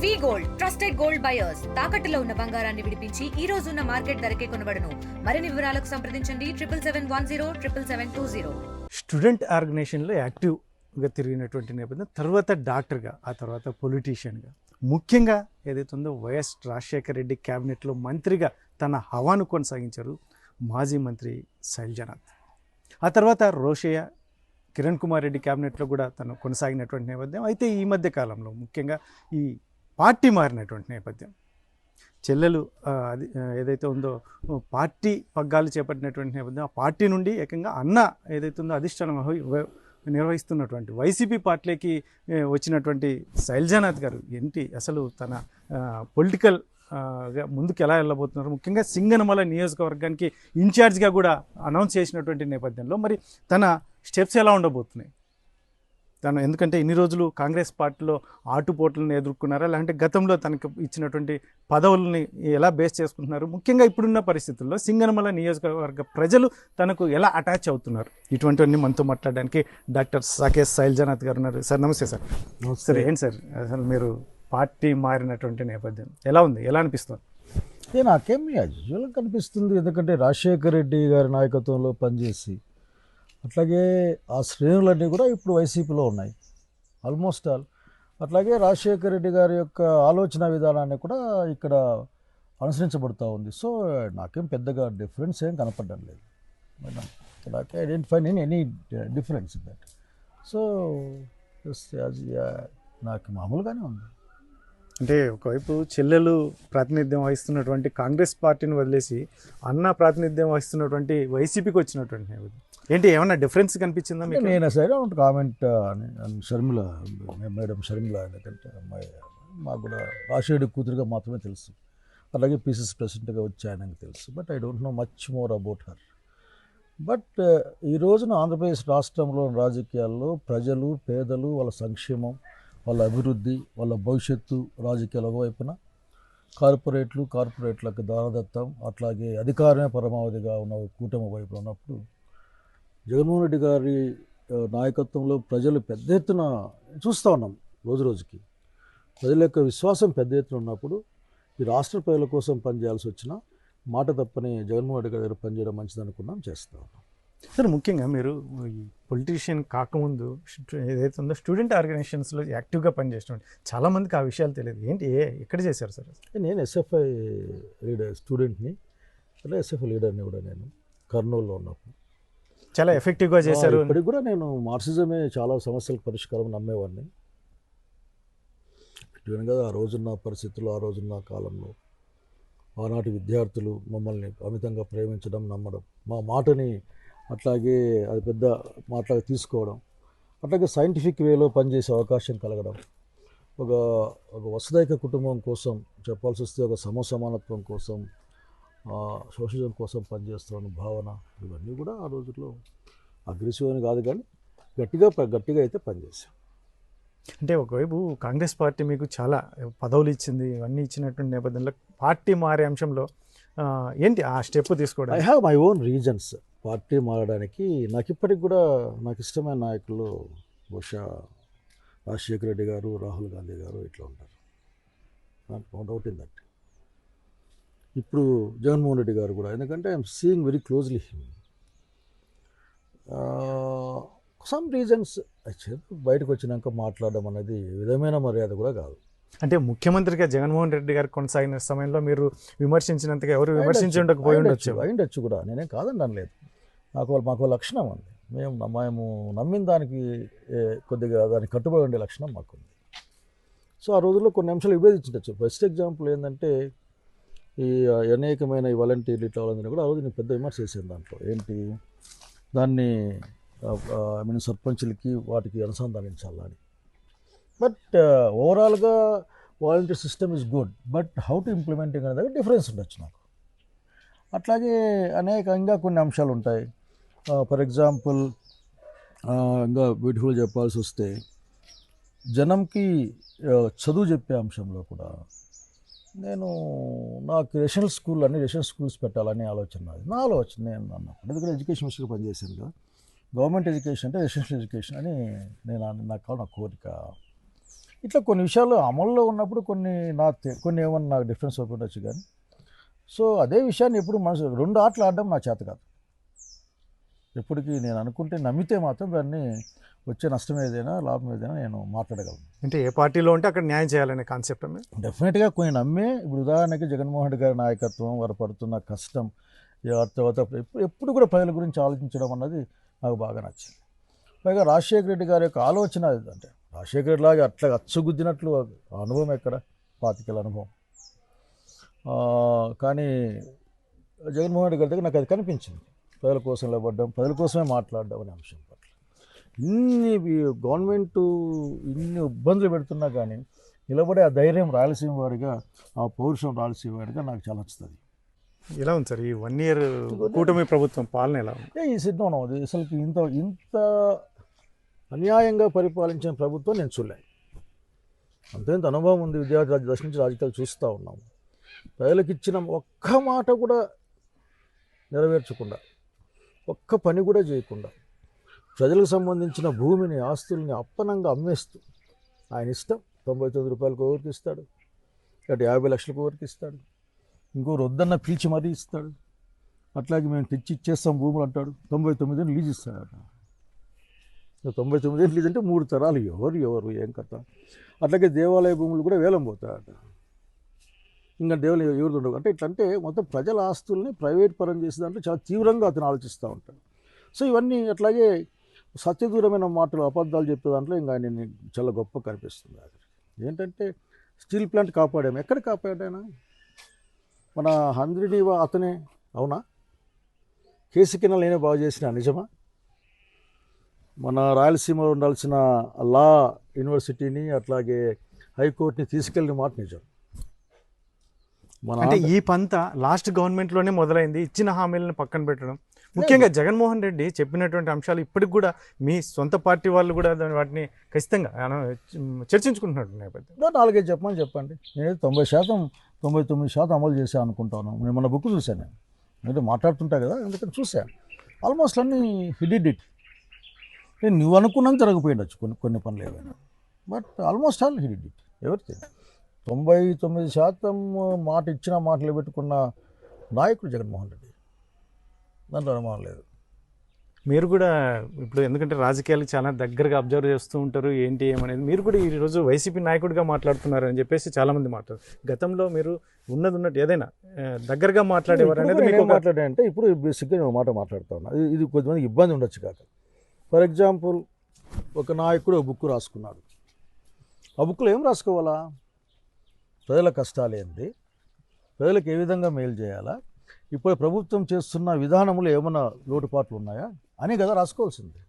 వి gold trusted gold buyers తాకట్టులో ఉన్న బంగారాన్ని విడిపించి ఈ రోజు ఉన్న మార్కెట్ ధరకే కొనబడును. మరిన్ని వివరాలకు సంప్రదించండి 7710 స్టూడెంట్ ఆర్గనైజేషన్లో యాక్టివ్గా తిరిగినటువంటి నేపథ్యం, తర్వాత డాక్టర్గా, ఆ తర్వాత పొలిటీషియన్గా, ముఖ్యంగా ఏదైతే ఉందో వైఎస్ రాజశేఖర రెడ్డి క్యాబినెట్లో మంత్రిగా తన హవాను కొనసాగించారు మాజీ మంత్రి శైలజనాథ్. ఆ తర్వాత రోషయ్య, కిరణ్ కుమార్ రెడ్డి క్యాబినెట్లో కూడా తను కొనసాగినటువంటి నేపథ్యం. అయితే ఈ మధ్య కాలంలో ముఖ్యంగా ఈ పార్టీ మారినటువంటి నేపథ్యం, చెల్లెలు ఏదైతే ఉందో పార్టీ పగ్గాలు చేపట్టినటువంటి నేపథ్యం, ఆ పార్టీ నుండి ఏకంగా అన్న ఏదైతే ఉందో అధిష్టానం నిర్వహిస్తున్నటువంటి వైసీపీ పార్టీకి వచ్చినటువంటి శైలజనాథ్ గారు ఏంటి అసలు తన పొలిటికల్ ముందుకు ఎలా వెళ్ళబోతున్నారు, ముఖ్యంగా సింగనమల నియోజకవర్గానికి ఇన్ఛార్జ్గా కూడా అనౌన్స్ చేసినటువంటి నేపథ్యంలో మరి తన స్టెప్స్ ఎలా ఉండబోతున్నాయి? తను ఎందుకంటే ఇన్ని రోజులు కాంగ్రెస్ పార్టీలో ఆటుపోట్లను ఎదుర్కొన్నారా, లేదంటే గతంలో తనకు ఇచ్చినటువంటి పదవుల్ని ఎలా బేస్ చేసుకుంటున్నారు, ముఖ్యంగా ఇప్పుడున్న పరిస్థితుల్లో సింగనమల నియోజకవర్గ ప్రజలు తనకు ఎలా అటాచ్ అవుతున్నారు, ఇటువంటివన్నీ మనతో మాట్లాడడానికి డాక్టర్ సాకేష్ శైలజనాథ్ గారు ఉన్నారు. సార్ నమస్తే. సార్ సార్ ఏంటి సార్ అసలు మీరు పార్టీ మారినటువంటి నేపథ్యం ఎలా ఉంది, ఎలా అనిపిస్తుంది? నాకేం యాజువల్గా కనిపిస్తుంది, ఎందుకంటే రాజశేఖర రెడ్డి గారి నాయకత్వంలో పనిచేసి అట్లాగే ఆ శ్రేణులన్నీ కూడా ఇప్పుడు వైసీపీలో ఉన్నాయి ఆల్మోస్ట్ ఆల్. అట్లాగే రాజశేఖర రెడ్డి గారి యొక్క ఆలోచన విధానాన్ని కూడా ఇక్కడ అనుసరించబడుతూ ఉంది. సో నాకేం పెద్దగా డిఫరెన్స్ ఏం కనపడడం లేదు. నాకు identify any difference in that. So నాకు మామూలుగానే ఉంది. అంటే ఒకవైపు చెల్లెలు ప్రాతినిధ్యం వహిస్తున్నటువంటి కాంగ్రెస్ పార్టీని వదిలేసి అన్న ప్రాతినిధ్యం వహిస్తున్నటువంటి వైసీపీకి వచ్చినటువంటి నేపథ్యం ఏంటి, ఏమన్నా డిఫరెన్స్ కనిపించిందా మీకు? నేను సరే కామెంట్ షర్మిల, మేడం షర్మిల, ఎందుకంటే అమ్మాయి మాకు కూడా రాజశేఖర్ కూతురుగా మాత్రమే తెలుసు, అలాగే పీసీసీ ప్రెసిడెంట్గా వచ్చి ఆయనకు తెలుసు. But I don't know much more about her. But ఈ రోజున ఆంధ్రప్రదేశ్ రాష్ట్రంలో రాజకీయాల్లో ప్రజలు, పేదలు, వాళ్ళ సంక్షేమం, వాళ్ళ అభివృద్ధి, వాళ్ళ భవిష్యత్తు రాజకీయాల ఒకవైపున, కార్పొరేట్లకు దారదత్తం, అట్లాగే అధికారమే పరమావధిగా ఉన్న కూటమి వైపు ఉన్నప్పుడు జగన్మోహన్ రెడ్డి గారి నాయకత్వంలో ప్రజలు పెద్ద ఎత్తున చూస్తూ ఉన్నాం. రోజు రోజుకి ప్రజల యొక్క విశ్వాసం పెద్ద ఎత్తున ఉన్నప్పుడు ఈ రాష్ట్ర ప్రజల కోసం పనిచేయాల్సి వచ్చినా మాట తప్పని జగన్మోహన్ రెడ్డి గారి దగ్గర పనిచేయడం మంచిది అనుకున్నాం, చేస్తూ ఉన్నాం. సార్ ముఖ్యంగా మీరు ఈ పొలిటీషియన్ కాకముందు ఏదైతే ఉందో స్టూడెంట్ ఆర్గనైజేషన్స్లో యాక్టివ్గా పనిచేసినటువంటి చాలామందికి ఆ విషయాలు తెలియదు. ఏంటి ఎక్కడ చేశారు సార్? నేను ఎస్ఎఫ్ఐ లీడర్ స్టూడెంట్ని, అలా ఎస్ఎఫ్ఐ లీడర్ని కూడా నేను కర్నూలులో ఉన్నప్పుడు చాలా ఎఫెక్టివ్గా చేశారు. ఇప్పటికి కూడా నేను మార్క్సిజమే చాలా సమస్యలకు పరిష్కారం నమ్మేవాడిని. ఇటువని కదా ఆ రోజున్న పరిస్థితుల్లో, ఆ రోజున్న కాలంలో ఆనాటి విద్యార్థులు మమ్మల్ని అమితంగా ప్రేమించడం, నమ్మడం, మా మాటని అట్లాగే అది పెద్ద మాటలాగా తీసుకోవడం, అట్లాగే సైంటిఫిక్ వేలో పనిచేసే అవకాశం కలగడం, ఒక వసుదైక కుటుంబం కోసం చెప్పాల్సి వస్తే ఒక సమసమానత్వం కోసం, సోషలిజం కోసం పనిచేస్తున్న భావన, ఇవన్నీ కూడా ఆ రోజుల్లో అగ్రెసివ్ అని కాదు కానీ గట్టిగా అయితే పనిచేసాం. అంటే ఒకవైపు కాంగ్రెస్ పార్టీ మీకు చాలా పదవులు ఇచ్చింది, ఇవన్నీ ఇచ్చినటువంటి నేపథ్యంలో పార్టీ మారే అంశంలో ఏంటి ఆ స్టెప్ తీసుకోవడం? I have my own reasons party మారడానికి. నాకు ఇప్పటికి కూడా నాకు ఇష్టమైన నాయకులు బహుశా రాజశేఖర రెడ్డి గారు, రాహుల్ గాంధీ గారు ఇట్లా ఉంటారు. No doubt in that. ఇప్పుడు జగన్మోహన్ రెడ్డి గారు కూడా, ఎందుకంటే I'm seeing very closely him. Some reasons బయటకు వచ్చినాక మాట్లాడడం అనేది విధమైన మర్యాద కూడా కాదు. అంటే ముఖ్యమంత్రిగా జగన్మోహన్ రెడ్డి గారు కొనసాగిన సమయంలో మీరు విమర్శించినంతగా ఎవరు విమర్శించి ఉండొచ్చు కూడా, నేనేం కాదని అనలేదు. మాకు లక్షణం ఉంది, మేము నమ్మిన దానికి కొద్దిగా దానికి కట్టుబడి ఉండే లక్షణం మాకుంది. సో ఆ రోజుల్లో కొన్ని అంశాలు విభేదించవచ్చు. బెస్ట్ ఎగ్జాంపుల్ ఏంటంటే ఈ అనేకమైన ఈ వాలంటీర్లు ఇట్లా వాళ్ళందరినీ కూడా ఆ రోజు నేను పెద్ద విమర్శ చేశాను. దాంట్లో ఏంటి, దాన్ని సర్పంచులకి వాటికి అనుసంధానించాలని. బట్ ఓవరాల్గా volunteer system is good, but how to implementing అనేది డిఫరెన్స్ ఉండొచ్చు నాకు. అట్లాగే అనేకంగా కొన్ని అంశాలు ఉంటాయి. ఫర్ ఎగ్జాంపుల్ ఇంకా బ్యూటిఫుల్ చెప్పాల్సి వస్తే జనంకి చదువు చెప్పే అంశంలో కూడా నాకు రెసిడెన్షియల్ స్కూల్స్ పెట్టాలని ఆలోచన, నా ఆలోచన. నేను అన్నప్పుడు ఎందుకంటే ఎడ్యుకేషన్ మినిస్టర్గా పనిచేశాను కదా, గవర్నమెంట్ ఎడ్యుకేషన్ అంటే రెసిడెన్షియల్ ఎడ్యుకేషన్ అని నాకు నా కోరిక. ఇట్లా కొన్ని విషయాలు అమల్లో ఉన్నప్పుడు కొన్ని ఏమన్నా నాకు డిఫరెన్స్ ఉండొచ్చు కానీ సో అదే విషయాన్ని ఎప్పుడు మనసు 2 ఆటలు ఆడడం నా చేత కాదు. ఎప్పటికీ నేను అనుకుంటే నమ్మితే మాత్రం దాన్ని వచ్చే నష్టం ఏదైనా లాభం ఏదైనా నేను మాట్లాడగలను. అంటే ఏ పార్టీలో ఉంటే అక్కడ న్యాయం చేయాలనే కాన్సెప్ట్ డెఫినెట్గా కొన్ని నమ్మే ఇప్పుడు ఉదాహరణకి జగన్మోహన్ రెడ్డి గారి నాయకత్వం వారు పడుతున్న కష్టం తర్వాత ఎప్పుడు కూడా ప్రజల గురించి ఆలోచించడం అన్నది నాకు బాగా నచ్చింది. పైగా రాజశేఖర రెడ్డి గారి యొక్క ఆలోచన అంటే రాజశేఖర రెడ్డి లాగా అట్లా అచ్చుగుద్దినట్లు అనుభవం ఎక్కడ 25 ఏళ్ళ అనుభవం. కానీ జగన్మోహన్ రెడ్డి గారి దగ్గర నాకు అది కనిపించింది. ప్రజల కోసం నిలబడ్డం, ప్రజల కోసమే మాట్లాడడం అనే అంశం పట్ల ఇన్ని గవర్నమెంట్ ఇన్ని ఇబ్బందులు పెడుతున్నా కానీ నిలబడే ఆ ధైర్యం రాయలసీమ వాడిగా, ఆ పౌరుషం రాయలసీమ వాడిగా నాకు చాలా నచ్చుతుంది. ఎలా ఉంది సార్ ఈ 1 year కూటమి ప్రభుత్వం పాలన ఎలా ఉంది? ఈ సిద్ధం అది అసలుకి ఇంత అన్యాయంగా పరిపాలించిన ప్రభుత్వం నేను చూడలేదు. అంతేంత అనుభవం ఉంది. విద్యార్థి దశ నుంచి రాజకీయాలు చూస్తూ ఉన్నాము. ప్రజలకు ఇచ్చిన ఒక్క మాట కూడా నెరవేర్చకుండా, ఒక్క పని కూడా చేయకుండా, ప్రజలకు సంబంధించిన భూమిని ఆస్తుల్ని అప్పనంగా అమ్మేస్తూ ఆయన ఇష్టం 99 రూపాయలకు ఎవరికి ఇస్తాడు, అటు 50 లక్షలకు ఎవరికి ఇస్తాడు, ఇంకోరు వద్దన్న పిలిచి మరీ ఇస్తాడు. అట్లాగే మేము తెచ్చి ఇచ్చేస్తాం భూములు అంటాడు. 99 లీజ్ ఇస్తాడట. 99 లీజ్ అంటే 3 తరాలు ఎవరు ఏం కథ. అట్లాగే దేవాలయ భూములు కూడా వేలం పోతాడట. ఇంకా దేవాలయం ఎవరు ఉండవు. అంటే ఇట్లంటే మొత్తం ప్రజల ఆస్తుల్ని ప్రైవేట్ పరం చేసే దాంట్లో చాలా తీవ్రంగా అతను ఆలోచిస్తూ ఉంటాడు. సో ఇవన్నీ అట్లాగే సత్యదూరమైన మాటలు అబద్ధాలు చెప్పే దాంట్లో ఇంకా ఆయన చాలా గొప్ప కనిపిస్తుంది. ఏంటంటే స్టీల్ ప్లాంట్ కాపాడాము. ఎక్కడ కాపాడానా? మన హంద్రినీవా అతనే అవునా? కేసుకిన లేనే బాగు చేసిన నిజమా? మన రాయలసీమలో ఉండాల్సిన లా యూనివర్సిటీని అట్లాగే హైకోర్టుని తీసుకెళ్ళిన మాట నిజం. అంటే ఈ పంత లాస్ట్ గవర్నమెంట్లోనే మొదలైంది. ఇచ్చిన హామీలను పక్కన పెట్టడం, ముఖ్యంగా జగన్మోహన్ రెడ్డి చెప్పినటువంటి అంశాలు ఇప్పటికి కూడా మీ సొంత పార్టీ వాళ్ళు కూడా వాటిని ఖచ్చితంగా చర్చించుకుంటున్నట్టు నేపథ్యం. 4-5 చెప్పండి. నేను 90%, 99% అమలు చేశాను అనుకుంటాను. నేను మన బుక్ చూశాను. నేను మాట్లాడుతుంటా కదా, ఎందుకంటే చూశాను. ఆల్మోస్ట్ అన్నీ హి డిడ్ ఇట్. నేను నువ్వు అనుకున్నంత జరగపోయిండొచ్చు కొన్ని పనులు ఏమైనా, but almost all he did it everything. 99% మాట ఇచ్చిన మాటలు పెట్టుకున్న నాయకుడు జగన్మోహన్ రెడ్డి, దాంట్లో అనుమానం లేదు. మీరు కూడా ఇప్పుడు ఎందుకంటే రాజకీయాలకు చాలా దగ్గరగా అబ్జర్వ్ చేస్తూ ఉంటారు, ఏంటి ఏమనేది. మీరు కూడా ఈరోజు వైసీపీ నాయకుడిగా మాట్లాడుతున్నారు అని చెప్పేసి చాలామంది మాట్లాడారు. గతంలో మీరు ఉన్నట్టు ఏదైనా దగ్గరగా మాట్లాడేవారు అనేది మీకు మాట్లాడారంటే ఇప్పుడు బేసిక్గా నేను మాట మాట్లాడుతూ ఉన్నా. ఇది కొంతమంది ఇబ్బంది ఉండొచ్చు కాక. ఫర్ ఎగ్జాంపుల్ ఒక నాయకుడు బుక్ రాసుకున్నాడు. ఆ బుక్లో ఏం రాసుకోవాలా? ప్రజల కష్టాలు ఏంటి, ప్రజలకు ఏ విధంగా మేలు చేయాలా, ఇప్పుడు ప్రభుత్వం చేస్తున్న విధానములు ఏమైనా లోటుపాట్లు ఉన్నాయా అని కదా రాసుకోవాల్సింది.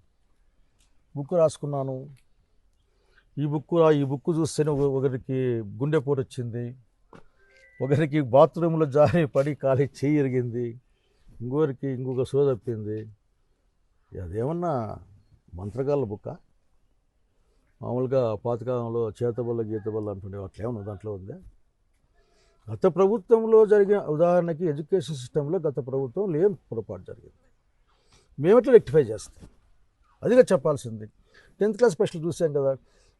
బుక్ రాసుకున్నాను. ఈ బుక్ చూస్తేనే ఒకరికి గుండెపోటు వచ్చింది, ఒకరికి బాత్రూంలో జారి పడి కాలి చెయ్యి ఇరిగింది, ఇంకొక సో తప్పింది. అదేమన్నా మంత్రగాళ్ళ బుక్క? మామూలుగా పాతకాలంలో చేతబల్ల గీతబల్ల అంటుండే అట్లా ఏమన్నా దాంట్లో ఉందా? గత ప్రభుత్వంలో జరిగిన ఉదాహరణకి ఎడ్యుకేషన్ సిస్టంలో గత ప్రభుత్వంలో ఏం పొరపాటు జరిగింది, మేమెట్లా రెక్టిఫై చేస్తాం అదిగా చెప్పాల్సింది. 10th క్లాస్ పరీక్షలు చూసాం కదా.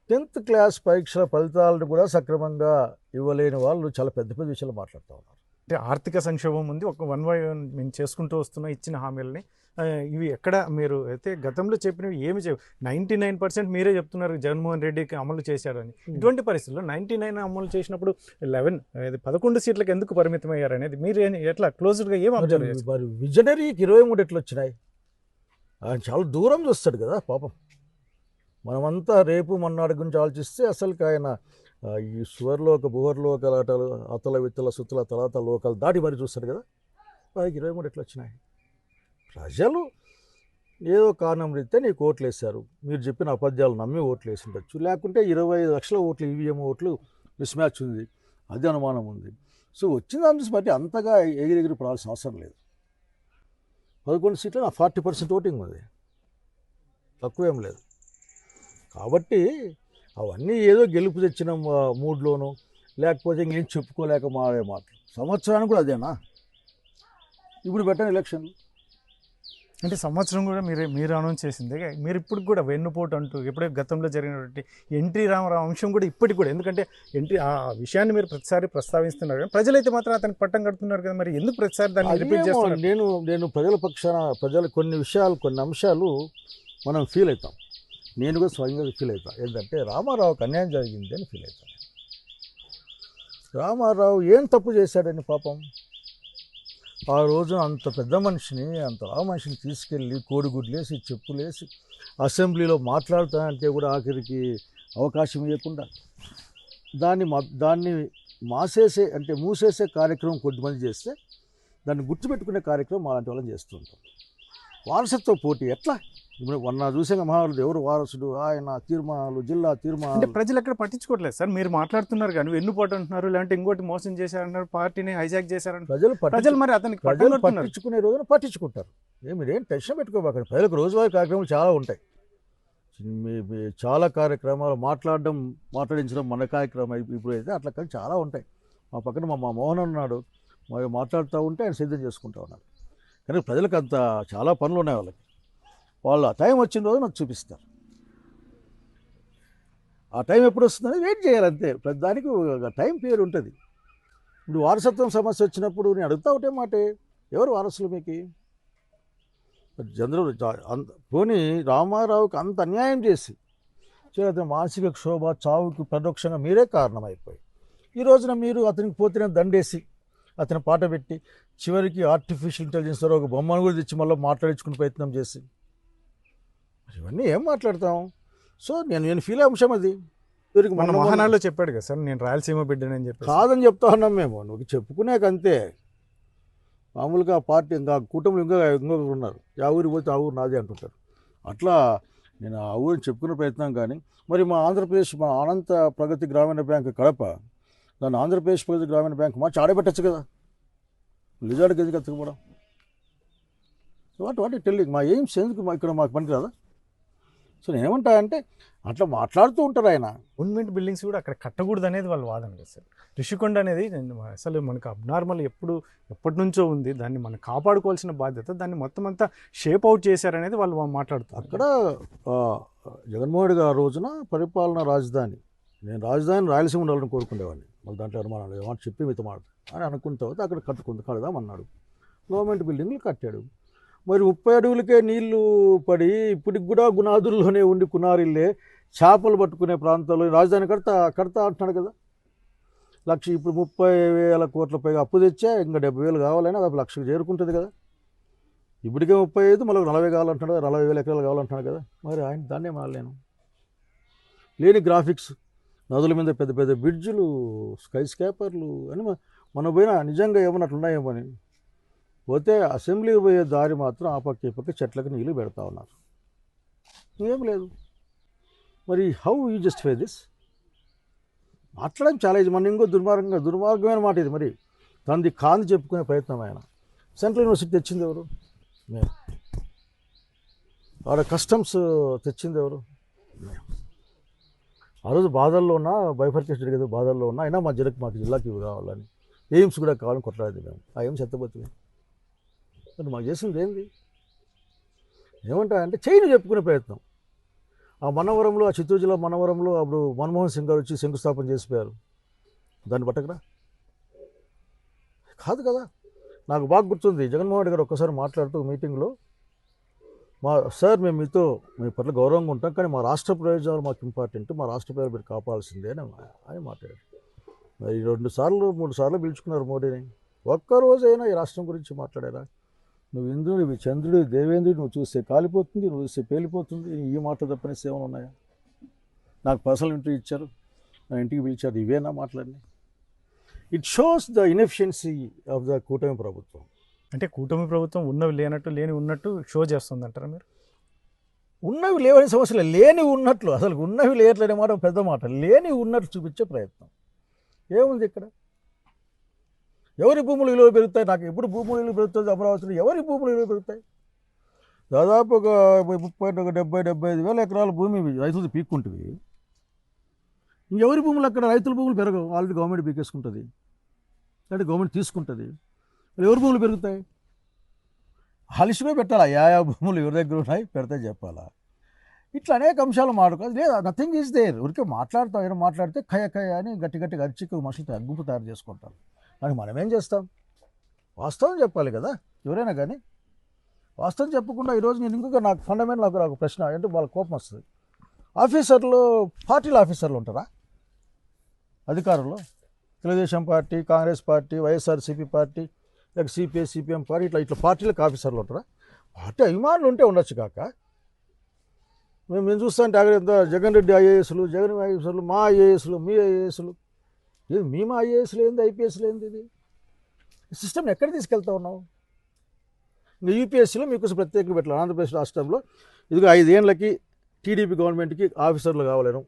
10th క్లాస్ పరీక్షల ఫలితాలను కూడా సక్రమంగా ఇవ్వలేని వాళ్ళు చాలా పెద్ద పెద్ద విషయాలు మాట్లాడుతూ ఉన్నారు. అంటే ఆర్థిక సంక్షోభం ఉంది, ఒక 1 by 1 మేము చేసుకుంటూ వస్తున్న ఇచ్చిన హామీలని ఇవి ఎక్కడ మీరు అయితే గతంలో చెప్పినవి ఏమి 99% మీరే చెప్తున్నారు జగన్మోహన్ రెడ్డికి అమలు చేశారని. ఇటువంటి పరిస్థితుల్లో 99 అమలు చేసినప్పుడు 11 సీట్లకు ఎందుకు పరిమితం అయ్యారు అనేది మీరు ఎట్లా క్లోజ్డ్గా ఏం అబ్జర్వ్ చేస్తారు? మరి విజనరీకి 23 ఎట్లా వచ్చినాయి? ఆయన చాలా దూరం చూస్తాడు కదా పాపం. మనమంతా రేపు మన్నాడు గురించి ఆలోచిస్తే అసలుకి ఆయన ఈ సువర్లోక భూవర్లోక ఆటలు అతల విత్తల సుత్తల తలాత లోకాలు దాటి మరి చూస్తాడు కదా. ఆయనకి 23 ఎట్లా వచ్చినాయి? ప్రజలు ఏదో కారణం రీత్యా నీకు ఓట్లు వేశారు. మీరు చెప్పిన అబద్ధాలు నమ్మి ఓట్లు వేసి ఉండొచ్చు. లేకుంటే 25 లక్షల ఓట్లు ఈవీఎం ఓట్లు మిస్ మ్యాచ్ ఉంది, అది అనుమానం ఉంది. సో వచ్చిన దాని నుంచి బట్టి అంతగా ఎగిరెగిరి పడాల్సిన అవసరం లేదు. 11 సీట్లు 40% ఓటింగ్ ఉంది, తక్కువేం లేదు. కాబట్టి అవన్నీ ఏదో గెలుపు తెచ్చిన మూడ్లోనూ లేకపోతే ఇంకేం చెప్పుకోలేక మారే మాటలు. సంవత్సరానికి కూడా అదేనా? ఇప్పుడు పెట్టని ఎలక్షన్లు అంటే సంవత్సరం కూడా మీరు అనౌన్స్ చేసింది, మీరు ఇప్పుడు కూడా వెన్నుపోటు అంటూ ఎప్పుడే గతంలో జరిగినటువంటి ఎన్టీ రామారావు అంశం కూడా ఇప్పటికి కూడా, ఎందుకంటే ఆ విషయాన్ని మీరు ప్రతిసారి ప్రస్తావిస్తున్నారు కానీ ప్రజలైతే మాత్రం అతనికి పట్టం కడుతున్నారు కదా, మరి ఎందుకు ప్రతిసారి దాన్ని రిపీట్ అదేమో చేస్తున్నారు? నేను ప్రజల పక్షాన కొన్ని అంశాలు మనం ఫీల్ అవుతాం. నేను కూడా స్వయంగా ఫీల్ అవుతాను. ఏంటంటే రామారావుకి అన్యాయం జరిగింది అని ఫీల్ అవుతాను. రామారావు ఏం తప్పు చేశాడని పాపం. ఆ రోజు అంత పెద్ద మనిషిని, అంత ఆ మనిషిని తీసుకెళ్ళి కోడిగుడ్లేసి చెప్పులేసి అసెంబ్లీలో మాట్లాడుతానంటే కూడా ఆఖరికి అవకాశం ఇవ్వకుండా దాన్ని మూసేసే కార్యక్రమం కొద్దిమంది చేస్తే దాన్ని గుర్తుపెట్టుకునే కార్యక్రమం అలాంటి వాళ్ళని చేస్తుంటాం. వారసత్వ పోటీ ఎట్లా? ఇప్పుడు మొన్న చూసాక మహారాజు ఎవరు వారసుడు, ఆయన తీర్మానాలు, జిల్లా అంటే తీర్మానాలు. ప్రజలు ఎక్కడ పట్టించుకోవట్లేదు సార్. మీరు మాట్లాడుతున్నారు కానీ వెన్నుపోటు అంటున్నారు, లేదంటే ఇంకోటి మోసం చేశారంటున్నారు, పార్టీని హైజాక్ చేశారంటారు. ప్రజలు మరి అతనికి పట్టించుకునే రోజున పట్టించుకుంటారు. మీరేం టెన్షన్ పెట్టుకోబాకండి. ప్రజలకు రోజువారీ కార్యక్రమాలు చాలా ఉంటాయి. చాలా కార్యక్రమాలు మాట్లాడించడం మన కార్యక్రమం ఇప్పుడు అయితే అట్లా కానీ చాలా ఉంటాయి. మా పక్కన మా మోహన్ ఉన్నాడు, మరి మాట్లాడుతూ ఉంటే ఆయన సిద్ధం చేసుకుంటూ ఉన్నాడు. కానీ ప్రజలకు అంత చాలా పనులు ఉన్నాయి వాళ్ళకి. వాళ్ళు ఆ టైం వచ్చిన రోజు నాకు చూపిస్తారు. ఆ టైం ఎప్పుడు వస్తుందని వెయిట్ చేయాలంతే. ప్రతి దానికి ఒక టైం పేరు ఉంటుంది. ఇప్పుడు వారసత్వం సమస్య వచ్చినప్పుడు నేను అడుగుతా ఉంటే మాటే, ఎవరు వారసులు మీకు? పోనీ రామారావుకి అంత అన్యాయం చేసి అతని మానసిక క్షోభ, చావుకి పరోక్షంగా మీరే కారణమైపోయి ఈ రోజున మీరు అతనికి పోతేనే దండేసి అతని పాట పెట్టి చివరికి ఆర్టిఫిషియల్ ఇంటెలిజెన్స్ ద్వారా ఒక బొమ్మను కూడా తెచ్చి మళ్ళీ మాట్లాడించుకునే ప్రయత్నం చేసి ఇవన్నీ ఏం మాట్లాడతాం? సో నేను ఫీల్ అంశం అది. మన మహానాడులో చెప్పాడు కదా సార్, నేను రాయలసీమ బిడ్డనని చెప్పి. కాదని చెప్తా ఉన్నాం మేము, నువ్వు చెప్పుకునేకంతే. మామూలుగా పార్టీ ఇంకా కూటమిలో ఇంకొకరు ఉన్నారు, ఆ ఊరికి పోతే ఆ ఊరు నాదే అంటుంటారు. అట్లా నేను ఆ ఊరిని చెప్పుకునే ప్రయత్నం. కానీ మరి మా ఆంధ్రప్రదేశ్, మా అనంత ప్రగతి గ్రామీణ బ్యాంక్ కడప, దాన్ని ఆంధ్రప్రదేశ్ ప్రగతి గ్రామీణ బ్యాంక్ మార్చి ఆడబెట్టచ్చు కదా. లిజార్డ్కి ఎందుకు ఎత్తుకుపోవడం? వాటి టెల్లింగ్ మా ఎయిమ్స్ ఎందుకు ఇక్కడ మాకు పనికి రాదా? సో నేనేమంటా అంటే అట్లా మాట్లాడుతూ ఉంటారు. ఆయన గవర్నమెంట్ బిల్డింగ్స్ కూడా అక్కడ కట్టకూడదు అనేది వాళ్ళు వాదన కదా సార్. రిషికొండ అనేది అసలు మనకు అబ్నార్మల్ ఎప్పటి నుంచో ఉంది, దాన్ని మనం కాపాడుకోవాల్సిన బాధ్యత, దాన్ని మొత్తం అంతా షేప్ అవుట్ చేశారనేది వాళ్ళు మాట్లాడుతారు. అక్కడ జగన్మోహన్ రెడ్డి గారు రోజున పరిపాలనా రాజధాని, నేను రాజధాని రాయలసీమ ఉండాలని కోరుకునేవాడిని. మళ్ళీ దాంట్లో అనుమానాలు ఏమంటే చెప్పి మీతో మాట్లాడు అని అనుకున్న తర్వాత అక్కడ కడదామన్నాడు. గవర్నమెంట్ బిల్డింగ్లు కట్టాడు. మరి 30 అడుగులకే నీళ్లు పడి ఇప్పటికి కూడా గునాదుల్లోనే ఉండి కునారిల్లే చేపలు పట్టుకునే ప్రాంతాల్లో రాజధాని కడతా అంటున్నాడు కదా. ఇప్పుడు 30,000 కోట్ల పైగా అప్పు తెచ్చా, ఇంకా 70,000 కావాలని అది 1,00,000 చేరుకుంటుంది కదా. ఇప్పటికే 35, మళ్ళీ 40 కావాలంటున్నాడు కదా, 40,000 ఎకరాలు కావాలంటున్నాడు కదా. మరి ఆయన దాన్నే మానలేను. లేని గ్రాఫిక్స్, నదుల మీద పెద్ద పెద్ద బ్రిడ్జులు, స్కై స్కాపర్లు అని మనం పోయినా నిజంగా ఏమన్నట్లున్నాయేమో అని పోతే అసెంబ్లీకి పోయే దారి మాత్రం ఆ పక్క ఈ పక్క చెట్లకు నీళ్ళు పెడతా ఉన్నారు. ఏం లేదు. మరి హౌ యూ జస్టిఫై దిస్? మాట్లాడడం చాలా ఇది. మన ఇంకో దుర్మార్గమైన మాట ఇది. మరి తనది కాంది చెప్పుకునే ప్రయత్నం. ఆయన సెంట్రల్ యూనివర్సిటీ తెచ్చింది ఎవరు? మేము. ఆడ కస్టమ్స్ తెచ్చింది ఎవరు? మేము. ఆ రోజు బాధల్లో ఉన్నా, బైఫర్కేషన్ కదా, బాధల్లో ఉన్నా అయినా మాకు జిల్లాకి ఇవి కావాలని, ఎయిమ్స్ కూడా కావాలని కొట్లాడేది మేము. ఆ ఎయిమ్స్ ఎత్తపోతుంది. మరి మాకు చేసింది ఏంది? ఏమంటా అంటే చైని చెప్పుకునే ప్రయత్నం. ఆ మనవరంలో, ఆ చిత్తూరు జిల్లా మనవరంలో అప్పుడు మన్మోహన్ సింగ్ గారు వచ్చి శంకుస్థాపన చేసిపోయారు. దాన్ని పట్టకరా కాదు కదా. నాకు బాగా గుర్తుంది, జగన్మోహన్ రెడ్డి గారు ఒక్కసారి మాట్లాడుతూ మీటింగ్లో, సార్ మేము మీ పట్ల గౌరవంగా ఉంటాం, కానీ మా రాష్ట్ర ప్రయోజనాలు మాకు ఇంపార్టెంట్, మా రాష్ట్ర ప్రయోజనాలు మీరు కాపాడాల్సిందే అని మాట్లాడారు. మరి 2 సార్లు 3 సార్లు పిలుచుకున్నారు మోడీని. ఒక్కరోజైనా ఈ రాష్ట్రం గురించి మాట్లాడారా? నువ్వు ఇంద్రుడివి, చంద్రుడి, దేవేంద్రుడు, నువ్వు చూస్తే కాలిపోతుంది, నువ్వు చూస్తే పేలిపోతుంది, ఈ మాట తప్పని సేవలు ఉన్నాయా? నాకు పర్సనల్ ఇంటర్వ్యూ ఇచ్చారు, నా ఇంటికి పిలిచారు, ఇవేనా మాట్లాడినాయి? It shows the inefficiency of the కూటమి ప్రభుత్వం. అంటే కూటమి ప్రభుత్వం ఉన్నవి లేనట్టు, లేని ఉన్నట్టు షో చేస్తుంది అంటారా మీరు? ఉన్నవి లేవని సమస్యలు, లేని ఉన్నట్లు, అసలు ఉన్నవి లేట్లనే మాట పెద్ద మాట, లేని ఉన్నట్లు చూపించే ప్రయత్నం. ఏముంది ఇక్కడ? ఎవరి భూములు విలువ పెరుగుతాయి? నాకు ఎప్పుడు భూములు విలువ పెరుగుతుంది అమరావతిలో? ఎవరి భూములు విలువ పెరుగుతాయి? దాదాపు ఒక 70-75 వేల ఎకరాల భూమి రైతులు పీక్కుంటుంది. ఇంకెవరి భూములు అక్కడ? రైతుల భూములు పెరగవు, ఆల్రెడీ గవర్నమెంట్ పీకేసుకుంటుంది, అంటే గవర్నమెంట్ తీసుకుంటుంది. ఎవరి భూములు పెరుగుతాయి? ఆ లిస్టులో పెట్టాలా యా భూములు ఎవరి దగ్గర ఉన్నాయి పెడితే చెప్పాలా. ఇట్లా అనేక అంశాలు మాట్లాడుకోవాలి. లేదా నథింగ్ ఈజ్ దేర్. ఊరికే మాట్లాడతాం, ఏదో మాట్లాడితే కయ అని గట్టి అరిచికు మనుషులతో అగ్గుపు తయారు చేసుకుంటారు. కానీ మనం ఏం చేస్తాం? వాస్తవం చెప్పాలి కదా ఎవరైనా కానీ. వాస్తవం చెప్పకుండా ఈరోజు నేను ఇంకొక నాకు ఫండమెంటల్ నాకు ప్రశ్న అంటే వాళ్ళ కోపం వస్తుంది. ఆఫీసర్లు పార్టీల ఆఫీసర్లు ఉంటారా అధికారులు? Telugu Desam party, Congress party, YSRCP party, లేక సిపిఐ సిపిఎం పార్టీ ఇట్లా పార్టీలకు ఆఫీసర్లు ఉంటారా? పార్టీ అభిమానులు ఉంటే ఉండొచ్చు కాక. మేము చూస్తాం ఎంత జగన్ రెడ్డి ఐఏఎస్లు, జగన్ ఐఏఎస్లు, మా ఐఏఎస్లు, మీ ఐఏఎస్లు. ఇది మీ మా ఐఏఎస్లు ఏంది, ఐపీఎస్లు ఏంది? ఇది సిస్టమ్ని ఎక్కడ తీసుకెళ్తా ఉన్నావు? ఇంకా యూపీఎస్సీలో మీకు ప్రత్యేకంగా పెట్టాలి. ఆంధ్రప్రదేశ్ రాష్ట్రంలో ఇదిగో 5 ఏళ్ళకి టీడీపీ గవర్నమెంట్కి ఆఫీసర్లు కావాలను,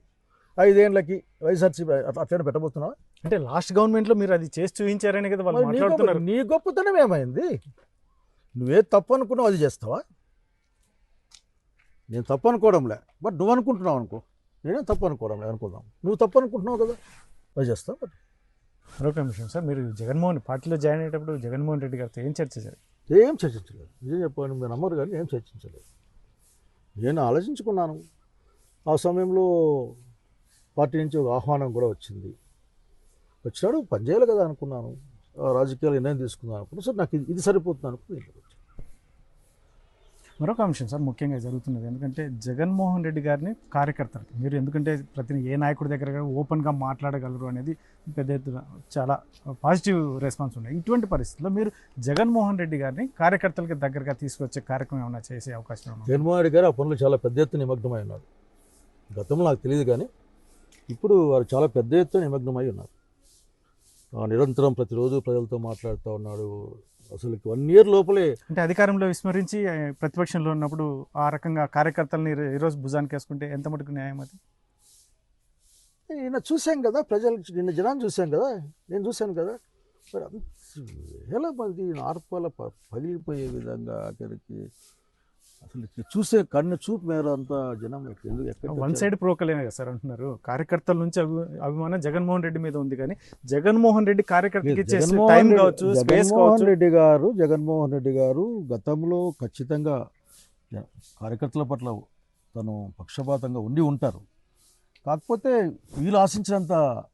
5 ఏళ్ళకి వైఎస్ఆర్సీపీ అట్లనే పెట్టబోతున్నావా? అంటే లాస్ట్ గవర్నమెంట్లో మీరు అది చేసి చూపించారని కదా వాళ్ళు మాట్లాడుతున్నారు. నీ గొప్పతనం ఏమైంది? నువ్వే తప్పు అనుకున్నావు అది చేస్తావా? నేను తప్పు అనుకోవడంలే, బట్ నువ్వు అనుకుంటున్నావు అనుకో. నేనే తప్పు అనుకోవడంలే, అనుకుందాం. నువ్వు తప్పు అనుకుంటున్నావు కదా, అది చేస్తావు. బట్ మరొక నిమిషం సార్, మీరు పార్టీలో జాయిన్ అయ్యేటప్పుడు జగన్మోహన్ రెడ్డి గారితో ఏం చర్చ చేశారు? ఏం చర్చించలేదు. నిజం చెప్పాను, మీరు నమ్మరు కానీ ఏం చర్చించలేదు. నేను ఆలోచించుకున్నాను. ఆ సమయంలో పార్టీ నుంచి ఒక ఆహ్వానం కూడా వచ్చింది. వచ్చినాడు పనిచేయాలి కదా అనుకున్నాను. రాజకీయాలు నిర్ణయం తీసుకున్నాను అనుకున్నాను. సార్ నాకు ఇది సరిపోతుంది అనుకున్నాను. మరొక అంశం సార్ ముఖ్యంగా జరుగుతున్నది, ఎందుకంటే జగన్మోహన్ రెడ్డి గారిని కార్యకర్తలు మీరు ఎందుకంటే ప్రతి ఏ నాయకుడి దగ్గర ఓపెన్గా మాట్లాడగలరు అనేది పెద్ద ఎత్తున చాలా పాజిటివ్ రెస్పాన్స్ ఉన్నాయి. ఇటువంటి పరిస్థితుల్లో మీరు జగన్మోహన్ రెడ్డి గారిని కార్యకర్తలకి దగ్గరగా తీసుకొచ్చే కార్యక్రమం ఏమైనా చేసే అవకాశం ఉంది? జగన్మోహన్ రెడ్డి గారు ఆ పనులు చాలా పెద్ద ఎత్తున నిమగ్నమై ఉన్నారు. గతంలో నాకు తెలియదు కానీ ఇప్పుడు వారు చాలా పెద్ద ఎత్తున నిమగ్నమై ఉన్నారు. నిరంతరం ప్రతిరోజు ప్రజలతో మాట్లాడుతూ ఉన్నాడు. అసలు 1 year లోపలే అంటే అధికారంలో విస్మరించి ప్రతిపక్షంలో ఉన్నప్పుడు ఆ రకంగా కార్యకర్తలని ఈరోజు భుజానికి వేసుకుంటే ఎంత మటుకు న్యాయం అది? నిన్న చూశాం కదా, నిన్న జనాన్ని చూశాం కదా, నేను చూశాను కదా. మరి ఎలా మంది ఆర్పాల పగిలిపోయే విధంగా అక్కడికి అసలు చూసే కన్ను చూపు మేర అంతా జనం ఎక్కడ వన్ సైడ్ ప్రోకలేనే కదా సార్ అంటున్నారు. కార్యకర్తల నుంచి అభిమానం జగన్మోహన్ రెడ్డి మీద ఉంది, కానీ జగన్మోహన్ రెడ్డి కార్యకర్తకి టైం కావచ్చు, స్పేస్ కావచ్చు. జగన్మోహన్ రెడ్డి గారు గతంలో ఖచ్చితంగా కార్యకర్తల పట్ల తను పక్షపాతంగా ఉండి ఉంటారు. కాకపోతే వీళ్ళు ఆశించినంత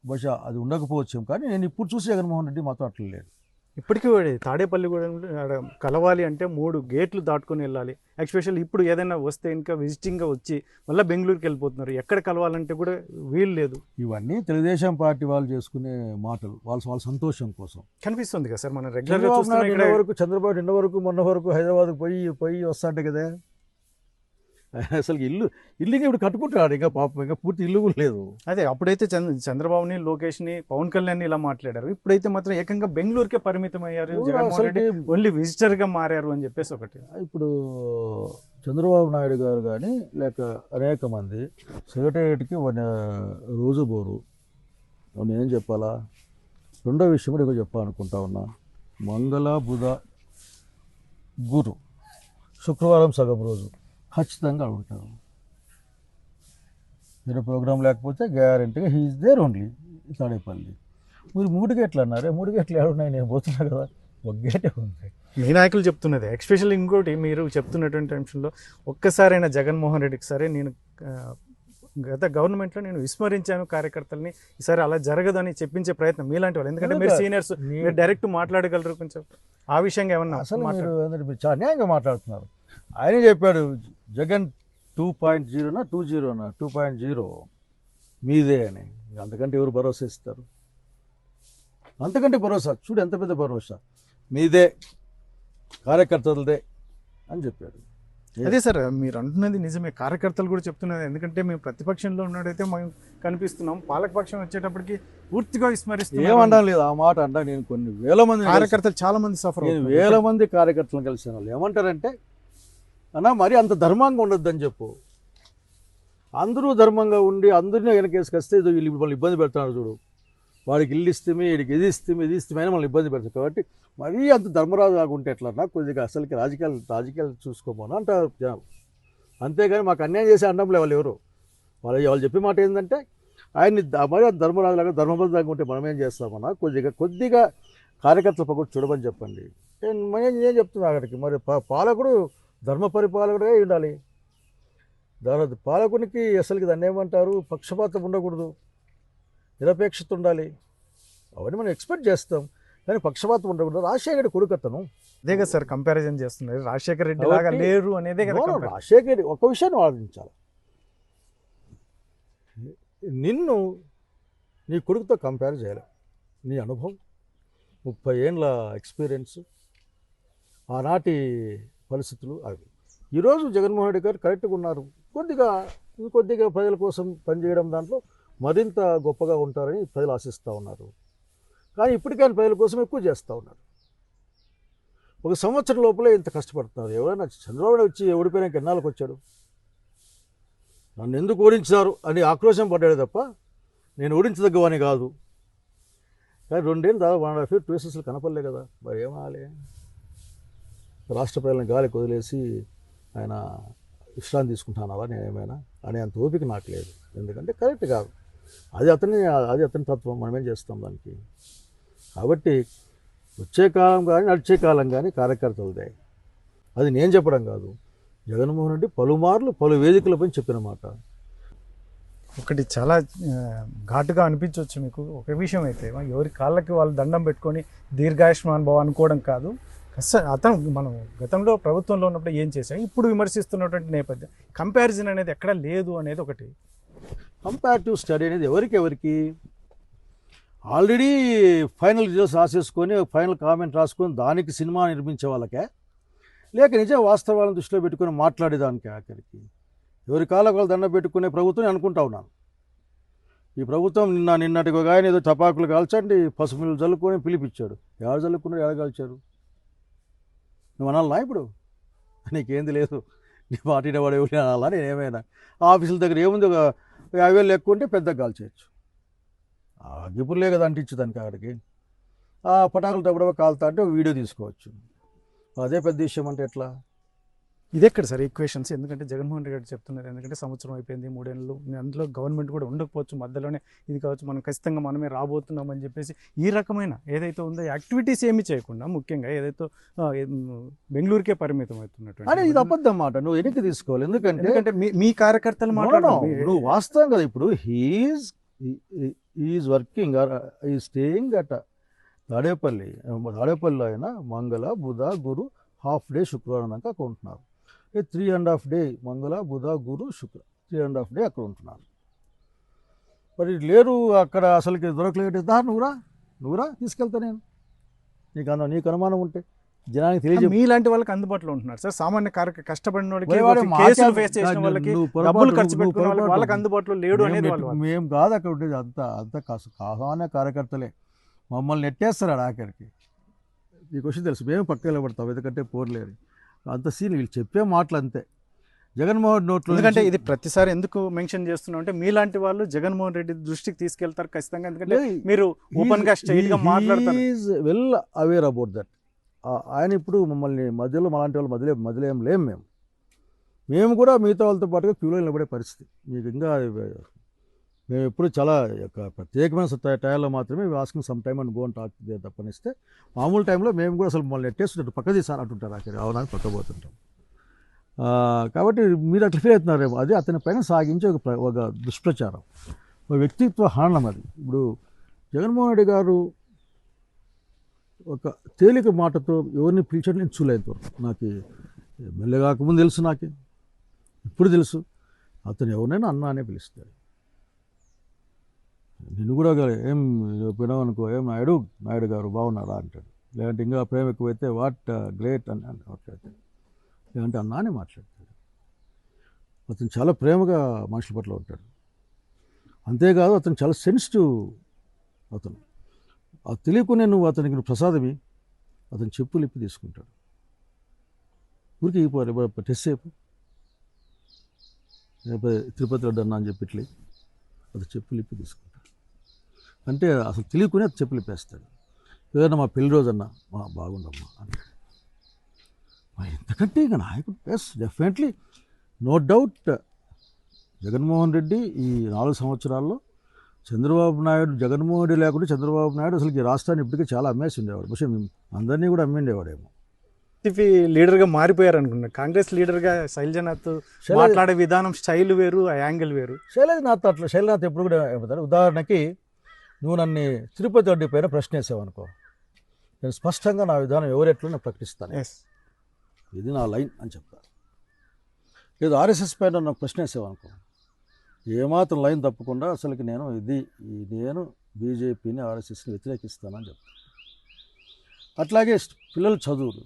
బహుశా అది ఉండకపోవచ్చు. కానీ నేను ఇప్పుడు చూసి జగన్మోహన్ రెడ్డి మాత్రం అట్లా లేడు. ఇప్పటికీ తాడేపల్లి కూడా కలవాలి అంటే 3 గేట్లు దాటుకొని వెళ్ళాలి. ఎస్పెషల్లీ ఇప్పుడు ఏదైనా వస్తే ఇంకా విజిటింగ్గా వచ్చి మళ్ళీ బెంగళూరుకి వెళ్ళిపోతున్నారు. ఎక్కడ కలవాలంటే కూడా వీలు లేదు. ఇవన్నీ తెలుగుదేశం పార్టీ వాళ్ళు చేసుకునే మాటలు, వాళ్ళ సంతోషం కోసం కనిపిస్తుంది కదా సార్. మనం రెగ్యులర్గా వరకు చంద్రబాబు నిన్న వరకు మొన్న వరకు హైదరాబాద్కి పోయి వస్తాంటే కదా. అసలు ఇల్లు ఇప్పుడు కట్టుకుంటున్నాడు. ఇంకా పాపం ఇంకా పూర్తి ఇల్లు కూడా లేదు. అదే అప్పుడైతే చంద్రబాబుని, లోకేష్ని, పవన్ కళ్యాణ్ ఇలా మాట్లాడారు. ఇప్పుడైతే మాత్రం ఏకంగా బెంగళూరుకే పరిమితం అయ్యారు. జగన్మోహన్ రెడ్డి ఓన్లీ విజిటర్గా మారారు అని చెప్పేసి ఒకటి. ఇప్పుడు చంద్రబాబు నాయుడు గారు కానీ లేక అనేక మంది సెక్రటేరియట్కి రోజు పోరు. నేనేం చెప్పాలా? రెండో విషయం కూడా ఎక్కువ చెప్పాలనుకుంటా ఉన్నా. మంగళ, బుధ, గురు, శుక్రవారం సగం రోజు ఖచ్చితంగా ఉంటారు. వేరే ప్రోగ్రాం లేకపోతే గ్యారెంటీగా he is there only Tadepalli. మీరు 3 గేట్లు అన్నారే, 3 గేట్లు ఏడున్నాయి? నేను పోతున్నా కదా, ఒక గేటే ఉంది. మీ నాయకులు చెప్తున్నది. ఎస్పెషల్లీ ఇంకోటి మీరు చెప్తున్నటువంటి అంశంలో ఒక్కసారైనా జగన్మోహన్ రెడ్డికి సరే నేను గత గవర్నమెంట్లో నేను విస్మరించాను కార్యకర్తల్ని, ఈసారి అలా జరగదని చెప్పించే ప్రయత్నం మీలాంటి వాళ్ళు, ఎందుకంటే మీరు సీనియర్స్, మీరు డైరెక్ట్ మాట్లాడగలరు. కొంచెం ఆ విషయంగా ఏమన్నా అసలు మీరు చాలా అన్యాయంగా మాట్లాడుతున్నారు. ఆయనే చెప్పాడు జగన్ 2.0 2.0 మీదే అని. అంతకంటే ఎవరు భరోసా ఇస్తారు? అంతకంటే భరోసా చూడు, ఎంత పెద్ద భరోసా. మీదే, కార్యకర్తలదే అని చెప్పాడు. అదే సార్ మీరు అంటున్నది నిజమే, కార్యకర్తలు కూడా చెప్తున్నది. ఎందుకంటే మేము ప్రతిపక్షంలో ఉన్నట్టయితే మేము కనిపిస్తున్నాం, పాలకపక్షం వచ్చేటప్పటికి పూర్తిగా విస్మరిస్తున్నాం. ఏమన్నా లేదు ఆ మాట అంటా. నేను కొన్ని వేల మంది కార్యకర్తలు చాలా మంది సఫర్, నేను వేల మంది కార్యకర్తలను కలిసిన వాళ్ళు ఏమంటారంటే, అన్నా మరి అంత ధర్మంగా ఉండొద్దని చెప్పు. అందరూ ధర్మంగా ఉండి అందరినీ వెనకేసుకొస్తే వీళ్ళు మళ్ళీ ఇబ్బంది పెడతారు చూడు. వాడికి ఇల్లు ఇస్తేమే, వీడికి ఇది ఇస్తేమే అని మళ్ళీ ఇబ్బంది పెడతారు. కాబట్టి మరీ అంత ధర్మరాజు కాకుంటే ఎట్లన్నా కొద్దిగా అసలుకి రాజకీయాలు చూసుకోమని అంటారు జనం. అంతేగాని మాకు అన్యాయం చేసే అన్నంలే వాళ్ళు ఎవరు. వాళ్ళు చెప్పే మాట ఏంటంటే, ఆయన్ని మరి అంత ధర్మరాజులాగా ధర్మబద్ధంగా ఉంటే మనం ఏం చేస్తామన్నా కొద్దిగా కార్యకర్తల పక్కన చూడమని చెప్పండి. నేను చెప్తున్నా అక్కడికి మరి పాలకుడు ధర్మ పరిపాలకుడే ఉండాలి. పాలకునికి అసలుకి దాన్ని ఏమంటారు, పక్షపాతం ఉండకూడదు, నిరపేక్షత ఉండాలి. అవన్నీ మనం ఎక్స్పెక్ట్ చేస్తాం, కానీ పక్షపాతం ఉండకూడదు. రాజశేఖర్ కొడుకు అతను. అదే కదా సార్ కంపారిజన్ చేస్తున్నారు, రాజశేఖర రెడ్డి లాగా కాబట్టి లేరు అనేదే కదా comparison. రాజశేఖర్ ఒక విషయాన్ని ఆలోచించాలి, నిన్ను నీ కొడుకుతో కంపేర్ చేయాలి. నీ అనుభవం, 30 ఏళ్ళ ఎక్స్పీరియన్స్, ఆనాటి పరిస్థితులు అవి. ఈరోజు జగన్మోహన్ రెడ్డి గారు కరెక్ట్గా ఉన్నారు. ఇంకొద్దిగా ప్రజల కోసం పనిచేయడం దాంట్లో మరింత గొప్పగా ఉంటారని ప్రజలు ఆశిస్తూ ఉన్నారు. కానీ ఇప్పటికైనా ప్రజల కోసం ఎక్కువ చేస్తూ ఉన్నారు. 1 సంవత్సరం లోపలే ఇంత కష్టపడుతున్నారు. ఎవరైనా చంద్రబాబు నాయుడు వచ్చి ఓడిపోయినాక ఎన్నాళ్ళకి వచ్చాడు? నన్ను ఎందుకు ఓడించినారు అని ఆక్రోశం పడ్డాడు తప్ప నేను ఓడించదగ్గవని కాదు. కానీ 2 ఏళ్ళు దాదాపు 1.5 years 2 years అసలు కనపడలే కదా. మరి ఏమాలి? రాష్ట్ర ప్రజలను గాలికి వదిలేసి ఆయన విశ్రాంతి తీసుకుంటున్నావా నేనేమైనా అనే అంత ఓపిక నాకు లేదు. ఎందుకంటే కరెక్ట్ కాదు, అది అతని తత్వం, మనమేం చేస్తాం దానికి. కాబట్టి వచ్చే కాలం కానీ నడిచే కాలం కానీ కార్యకర్తలదే. అది నేను చెప్పడం కాదు, జగన్మోహన్ రెడ్డి పలుమార్లు పలు వేదికలపై చెప్పిన మాట. ఒకటి చాలా ఘాటుగా అనిపించవచ్చు మీకు. ఒక విషయం అయితే ఎవరి కాళ్ళకి వాళ్ళు దండం పెట్టుకొని దీర్ఘాయుష్మాన్ భవ అనుకోవడం కాదు. అతను మనం గతంలో ప్రభుత్వంలో ఉన్నప్పుడు ఏం చేశాం, ఇప్పుడు విమర్శిస్తున్నటువంటి నేపథ్యం, కంపారిజన్ అనేది ఎక్కడ లేదు అనేది ఒకటి. కంపారిటివ్ స్టడీ అనేది ఎవరికి ఆల్రెడీ ఫైనల్ రిజల్ట్స్ రాసేసుకొని ఫైనల్ కామెంట్ రాసుకొని దానికి సినిమా నిర్మించే వాళ్ళకే, లేక నిజ వాస్తవాలను దృష్టిలో పెట్టుకొని మాట్లాడేదానికి ఆఖరికి ఎవరి కాళ్ళకు వాళ్ళు దండ పెట్టుకునే ప్రభుత్వం అనుకుంటా ఉన్నాను. ఈ ప్రభుత్వం నిన్నటికి ఒక ఆయన ఏదో టపాకులు కాల్చండి, పసుపులు జల్లుకొని పిలిపించాడు. ఎవరు జల్లుకున్నారు, ఎవరు కాల్చారు? నువ్వు అనాలనా? ఇప్పుడు నీకేంది లేదు, నీ పార్టీలో వాడు ఎవరు అనాలా? నేనేమైనా ఆఫీసుల దగ్గర ఏముంది, ఒక 50,000 ఎక్కువ ఉంటే పెద్దగా కాల్చేయచ్చు. అగ్గిపుల్లే కదా అంటించు దానికి. అక్కడికి ఆ పటాకులు తగ్గడవ కాలుతా అంటే వీడియో తీసుకోవచ్చు. అదే పెద్ద విషయం అంటే ఎట్లా? ఇది ఎక్కడ సార్ ఈక్వేషన్స్? ఎందుకంటే జగన్మోహన్ రెడ్డి గారు చెప్తున్నారు, ఎందుకంటే సంవత్సరం అయిపోయింది, 3 ఏళ్ళు, అందులో గవర్నమెంట్ కూడా ఉండకపోవచ్చు, మధ్యలోనే ఇది కావచ్చు, మనం ఖచ్చితంగా మనమే రాబోతున్నాం అని చెప్పేసి ఈ రకమైన ఏదైతే ఉందో యాక్టివిటీస్ ఏమి చేయకుండా ముఖ్యంగా ఏదైతే బెంగళూరుకే పరిమితం అవుతున్నట్టు అదే ఇది అబద్ధం మాట. నువ్వు వెనక్కి తీసుకోవాలి. ఎందుకంటే మీ కార్యకర్తలు మాట్లాడడం నువ్వు వాస్తవం కదా. ఇప్పుడు హీఈస్ వర్కింగ్ ఆర్ ఈ స్టేయింగ్ అట్ తాడేపల్లిలో అయినా మంగళ బుధ గురు హాఫ్ డే శుక్రవారం దాకా అక్కడ ఉంటున్నారు. 3.5 days మంగళ బుధ గురు శుక్ర 3.5 days అక్కడ ఉంటున్నారు. మరి లేరు అక్కడ, అసలుకి దొరకలేదు. నువ్వురా తీసుకెళ్తా నేను, నీకు అనుమానం ఉంటే జనానికి తెలియజేయ. మీలాంటి వాళ్ళకి అందుబాటులో ఉంటున్నారు సార్. సామాన్య కష్టపడిన వాళ్ళకి, కేసులు ఫేస్ చేసిన వాళ్ళకి, డబ్బులు ఖర్చు పెట్టుకున్న వాళ్ళకి అందుబాటులో లేడు అనేది మేము కాదు అక్కడ ఉండేది. అంతా సామాన్య కార్యకర్తలే మమ్మల్ని నెట్టేస్తారు ఆఖరికి. ఈ క్వశ్చన్ తెలుసు, మేము పక్కన పడతాం, ఎందుకంటే పోర్లేరు అంత సీన్. వీళ్ళు చెప్పే మాటలు అంతే. జగన్మోహన్ నోట్లో, ఎందుకంటే ఇది ప్రతిసారి ఎందుకు మెన్షన్ చేస్తున్నాం అంటే మీలాంటి వాళ్ళు జగన్మోహన్ రెడ్డి దృష్టికి తీసుకెళ్తారు ఖచ్చితంగా. ఎందుకంటే మీరు ఓపెన్ గా స్ట్రైట్ గా మాట్లాడతారు. Well aware about that. ఆయన ఇప్పుడు మమ్మల్ని మధ్యలో అలాంటి వాళ్ళు మధ్యలో ఏం లేము. మేము కూడా మిగతా వాళ్ళతో పాటుగా క్యూలో నిలబడే పరిస్థితి. మీకు ఇంకా మేము ఎప్పుడు చాలా ప్రత్యేకమైన టైంలో మాత్రమే asking some time and go and talk తప్పనిస్తే మామూలు టైంలో మేము కూడా అసలు మమ్మల్ని నెట్టేస్తుంటారు, పక్క తీసాను అంటుంటారు. అక్కడ అవడానికి పక్కపోతుంటాం. కాబట్టి మీరు అట్లా ఫీల్ అవుతున్నారేమో. అది అతని పైన సాగించే ఒక దుష్ప్రచారం, ఒక వ్యక్తిత్వ హననం అది. ఇప్పుడు జగన్మోహన్ రెడ్డి గారు ఒక తేలిక మాటతో ఎవరిని పిలిచడం నేను చూడలేదు. నాకు ఎమ్మెల్యే కాకముందు తెలుసు, నాకు ఇప్పుడు తెలుసు. అతను ఎవరినైనా అన్న అనే పిలుస్తాడు. నిన్ను కూడా ఏం పోయినావు అనుకో, ఏం నాయుడు గారు బాగున్నారా అంటాడు. లేదంటే ఇంకా ప్రేమ ఎక్కువైతే వాట్ గ్రేట్ అని మాట్లాడతాడు. లేదంటే అన్నా అని మాట్లాడతాడు. అతను చాలా ప్రేమగా మనుషుల పట్ల ఉంటాడు. అంతేకాదు అతను చాలా సెన్సిటివ్. అతను అది తెలియకునే అతనికి ప్రసాదమి అతను చెప్పులు ఇప్పి తీసుకుంటాడు. ఊరికి ఇవ్వరు టెస్ట్ సేపు తిరుపతి రెడ్డి అన్న అని చెప్పి అది చెప్పులు ఇప్పి తీసుకుంటాడు. అంటే అసలు తెలియకునే అది చెప్పులు ఇప్పేస్తాడు. ఏదన్నా మా పెళ్లి రోజు అన్నా బాగుండమ్మా అంటాడు. ఎంతకంటే ఇక నాయకుడు yes definitely no doubt. Jaganmohan Reddy ఈ 4 సంవత్సరాల్లో చంద్రబాబు నాయుడు, జగన్మోహన్ రెడ్డి లేకుండా చంద్రబాబు నాయుడు అసలు ఈ రాష్ట్రాన్ని ఇప్పటికీ చాలా అమ్మేసి ఉండేవాడు. బహుశా అందరినీ కూడా అమ్మిండేవాడేమో. వైసీపీ లీడర్గా మారిపోయారు అనుకున్నా. కాంగ్రెస్ లీడర్గా శైలజనాథ్ మాట్లాడే విధానం, స్టైల్ వేరు, ఆ యాంగిల్ వేరు. శైలనాథ్ ఎప్పుడు కూడా ఏమంటారు, ఉదాహరణకి నువ్వు నన్ను తిరుపతి రెడ్డి పైన ప్రశ్న వేసావనుకో, నేను స్పష్టంగా నా విధానం ఎవరెట్లో నేను ప్రకటిస్తాను, ఎస్, ఇది నా లైన్ అని చెప్తాను. లేదు ఆర్ఎస్ఎస్ పైన నాకు ప్రశ్న వేసావనుకో, ఏమాత్రం లైన్ తప్పకుండా అసలుకి నేను బీజేపీని ఆర్ఎస్ఎస్ని వ్యతిరేకిస్తానని చెప్తాను. అట్లాగే పిల్లల చదువులు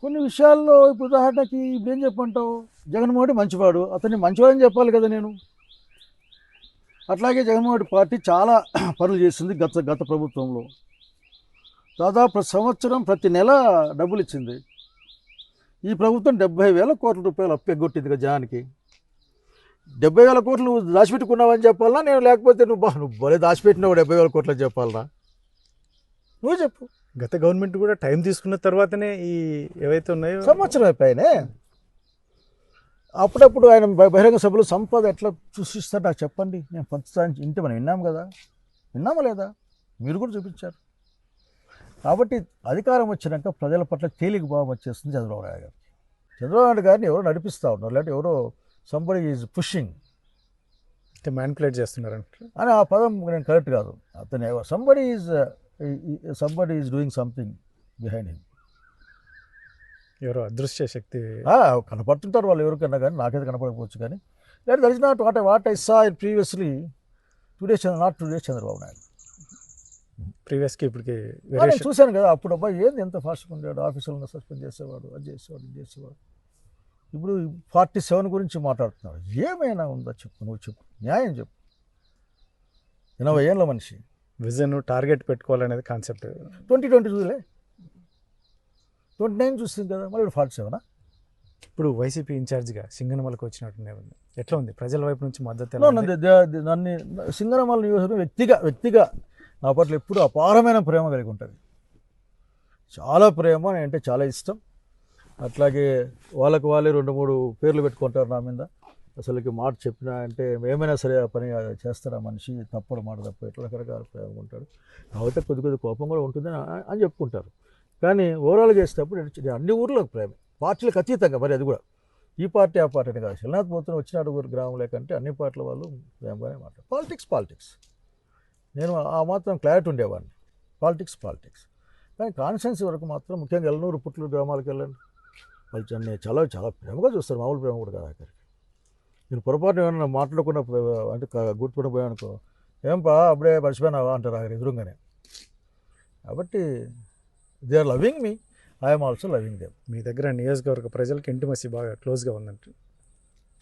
కొన్ని విషయాల్లో, ఇప్పుడు ఉదాహరణకి ఇప్పుడు ఏం చెప్పంటావు, జగన్మోహన్ రెడ్డి మంచివాడు, అతన్ని మంచివాడని చెప్పాలి కదా నేను. అట్లాగే జగన్మోహన్ రెడ్డి పార్టీ చాలా పనులు చేసింది గత ప్రభుత్వంలో. దాదాపు ప్రతి సంవత్సరం ప్రతి నెల డబ్బులు ఇచ్చింది. ఈ ప్రభుత్వం 70,000 కోట్ల రూపాయలు అప్పు ఎగ్గొట్టింది కదా జనానికి. 70,000 కోట్లు నువ్వు దాచిపెట్టుకున్నావని చెప్పాలనా నేను, లేకపోతే నువ్వు భలే దాచిపెట్టినావు 70,000 కోట్లు అని చెప్పాలనా? నువ్వు చెప్పు. గత గవర్నమెంట్ కూడా టైం తీసుకున్న తర్వాతనే ఈ ఏవైతే ఉన్నాయో సంవత్సరం అయిపోయినే. అప్పుడప్పుడు ఆయన బహిరంగ సభలో సంపద ఎట్లా సృష్టిస్తారు నాకు చెప్పండి, నేను పంచుతాను ఇంటే మనం విన్నాము కదా, విన్నామా లేదా? మీరు కూడా చూపించారు. కాబట్టి అధికారం వచ్చినాక ప్రజల పట్ల తేలిక భావం వచ్చేస్తుంది చంద్రబాబు నాయుడు గారికి. చంద్రబాబు నాయుడు గారిని ఎవరో నడిపిస్తూ ఉన్నారు, లేదంటే ఎవరో సంబడి ఈజ్ పుషింగ్, మ్యానిపులేట్ చేస్తున్నారంట అని ఆ పదం నేను కరెక్ట్ కాదు. అతను somebody is doing something behind him. ఎవరో అదృశ్య శక్తి కనపడుతుంటారు వాళ్ళు ఎవరికన్నా, కానీ నాకైతే కనపడకపోవచ్చు. కానీ that is not what I saw in previously. Not today Chandrababu Naidu. ప్రీవియస్కి ఇప్పటికి నేను చూశాను కదా, అప్పుడు అబ్బాయి ఏంది ఎంత ఫాస్ట్గా ఉండేవాడు, ఆఫీసులను సస్పెండ్ చేసేవాడు, అది చేసేవాడు. ఇప్పుడు 47 గురించి మాట్లాడుతున్నాడు. ఏమైనా ఉందా చెప్పు, నువ్వు చెప్పు, న్యాయం చెప్పు. 80 ఏళ్ళ మనిషి, విజన్ టార్గెట్ పెట్టుకోవాలనేది కాన్సెప్ట్. 2022 29 చూస్తుంది కదా, మళ్ళీ 47. ఇప్పుడు వైసీపీ ఇన్ఛార్జిగా సింగనమలకు వచ్చినట్టు ఎట్లా ఉంది ప్రజల వైపు నుంచి మద్దతు? నన్ను సింగనమల నియోజకవర్గం వ్యక్తిగా నా పట్ల ఎప్పుడు అపారమైన ప్రేమ కలిగి ఉంటుంది. చాలా ప్రేమ, అంటే చాలా ఇష్టం. అట్లాగే వాళ్ళకి వాళ్ళే 2-3 పేర్లు పెట్టుకుంటారు నా మీద. అసలుకి మాట చెప్పినా అంటే ఏమైనా సరే ఆ పని చేస్తారా మనిషి, తప్పడు మాట తప్ప, ఎట్లా రకరకాల ప్రేమ ఉంటాడు. కాబట్టి కొద్ది కోపం కూడా ఉంటుంది అని చెప్పుకుంటారు. కానీ ఓవరాల్గా చేసేటప్పుడు అన్ని ఊర్లకు ప్రేమ, పార్టీలకు అతీతంగా. మరి అది కూడా ఈ పార్టీ ఆ పార్టీ అని కాదు. శిలనాథ్ పోతున్న వచ్చిన అడుగురు గ్రామం లేకంటే అన్ని పార్టీల వాళ్ళు ప్రేమగానే మాట్లాడు. పాలిటిక్స్ నేను ఆ మాత్రం క్లారిటీ ఉండేవాడిని. పాలిటిక్స్ కానీ కాన్స్టిట్యున్సీ వరకు మాత్రం, ముఖ్యంగా ఎల్లనూరు పుట్లూరు గ్రామాలకు వెళ్ళండి, వాళ్ళు చాలా చాలా ప్రేమగా చూస్తారు. మామూలు ప్రేమ కూడా కాదు. అక్కడికి నేను పొరపాటు ఏమైనా మాట్లాడకుండా అంటే గుర్తుపడి పోయానుకో, ఏంపా అప్పుడే మర్చిపోయినావా అంటారు అక్కడ ఎదురుగానే. కాబట్టి they are loving me, I'm also loving them. మీ దగ్గర నియోజకవర్గ ప్రజలకు ఇంటిమసీ బాగా క్లోజ్గా ఉందంట.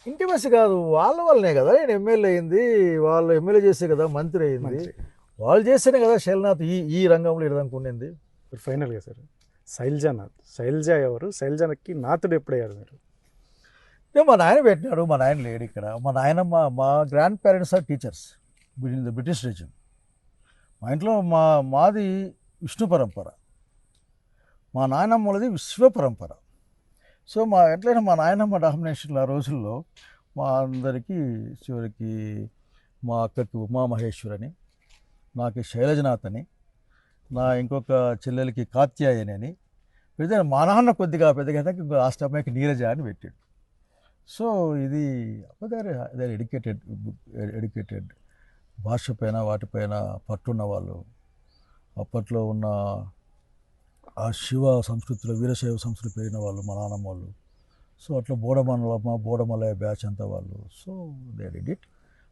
ఇంటిమసీ కాదు, వాళ్ళనే కదా నేను ఎమ్మెల్యే అయింది, వాళ్ళు ఎమ్మెల్యే చేస్తే కదా మంత్రి అయింది, వాళ్ళు చేస్తేనే కదా శైలనాథ్ ఈ రంగంలో ఇడదనుకునేది. ఫైనల్గా సార్, శైలజ ఎవరు? శైలజకి నాథుడు ఎప్పుడయ్యారు మీరు? మా నాయన పెట్టినాడు. మా నాయన లేడు ఇక్కడ. మా నాయనమ్మ, మా grandparents are teachers in the British reason. మా ఇంట్లో మాది విష్ణు పరంపర, మా నాయనమ్మలది విశ్వ పరంపర. సో ఎట్లయినా మా నాయనమ్మ డామినేషన్లు ఆ రోజుల్లో మా అందరికీ, చివరికి మా అక్కకి ఉమా మహేశ్వరని, నాకు శైలజనాథ్ అని, నా ఇంకొక చెల్లెలకి కాత్యాయని అని పెద్ద, మా నాన్న కొద్దిగా పెద్దగా ఇంకో లాస్ట్ అమ్మాయికి నీరజ అని పెట్టాడు. సో ఇది దే ఎడ్యుకేటెడ్ భాష పైన వాటిపైన పట్టున్న వాళ్ళు. అప్పట్లో ఉన్న ఆ శివ సంస్కృతిలో, వీరశైవ సంస్కృతి పెరిగిన వాళ్ళు మా నాన్నమ్మ వాళ్ళు. సో అట్లా బోడమలయ బ్యాచ్ అంతా వాళ్ళు. So they did it.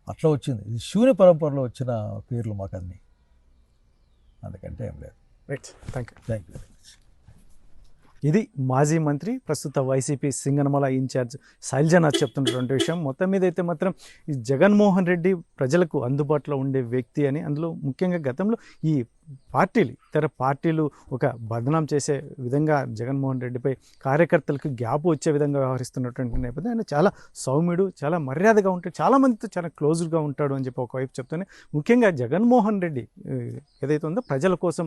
అట్లా వచ్చింది. ఇది శివుని పరంపరలో వచ్చిన పేర్లు మాకు అన్నీ, అందుకంటే ఏం లేదు. Right, thank you very much. ఇది మాజీ మంత్రి, ప్రస్తుత వైసీపీ సింగనమల ఇన్ఛార్జ్ శైలజనాథ్ చెప్తున్నటువంటి విషయం. మొత్తం మీద అయితే మాత్రం ఈ జగన్మోహన్ రెడ్డి ప్రజలకు అందుబాటులో ఉండే వ్యక్తి అని, అందులో ముఖ్యంగా గతంలో ఈ పార్టీలు ఇతర పార్టీలు ఒక బదనాం చేసే విధంగా జగన్మోహన్ రెడ్డిపై కార్యకర్తలకు గ్యాప్ వచ్చే విధంగా వ్యవహరిస్తున్నటువంటి నేపథ్యం ఆయన చాలా సౌమ్యుడు, చాలా మర్యాదగా ఉంటాడు, చాలా మందితో చాలా క్లోజ్గా ఉంటాడు అని చెప్పి ఒకవైపు చెప్తూనే ముఖ్యంగా జగన్మోహన్ రెడ్డి ఏదైతే ఉందో ప్రజల కోసం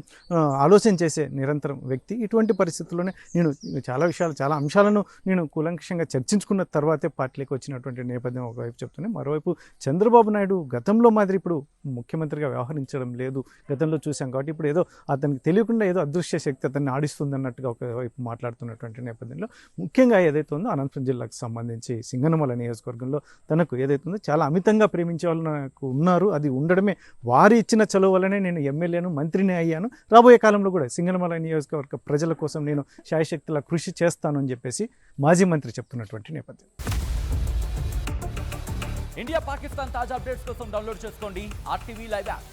ఆలోచన చేసే నిరంతరం వ్యక్తి. ఇటువంటి పరిస్థితుల్లోనే నేను చాలా విషయాలు, చాలా అంశాలను నేను కూలంకషంగా చర్చించుకున్న తర్వాతే పార్టీలోకి వచ్చినటువంటి నేపథ్యం ఒకవైపు చెప్తూనే, మరోవైపు చంద్రబాబు నాయుడు గతంలో మాదిరి ఇప్పుడు ముఖ్యమంత్రిగా వ్యవహరించడం లేదు. గతంలో చూసాం కాబట్టి ఇప్పుడు ఏదో అతనికి తెలియకుండా ఏదో అదృశ్య శక్తి అతన్ని ఆడిస్తుంది అన్నట్టుగా ఒకవైపు మాట్లాడుతున్నటువంటి నేపథ్యంలో ముఖ్యంగా ఏదైతే ఉందో అనంతపురం జిల్లాకు సంబంధించి సింగనమల నియోజకవర్గంలో తనకు ఏదైతే ఉందో చాలా అమితంగా ప్రేమించే వాళ్ళు నాకు ఉన్నారు. అది ఉండడమే వారి ఇచ్చిన చలువ వల్లనే నేను ఎమ్మెల్యేను, మంత్రిని అయ్యాను. రాబోయే కాలంలో కూడా సింగనమల నియోజకవర్గ ప్రజల కోసం నేను శాయశక్తిలా కృషి చేస్తాను అని చెప్పేసి మాజీ మంత్రి చెప్తున్నటువంటి నేపథ్యం. ఇండియా పాకిస్తాన్ తాజా అప్డేట్స్ కోసం డౌన్లోడ్ చేసుకోండి RTV లైవ్ యాప్.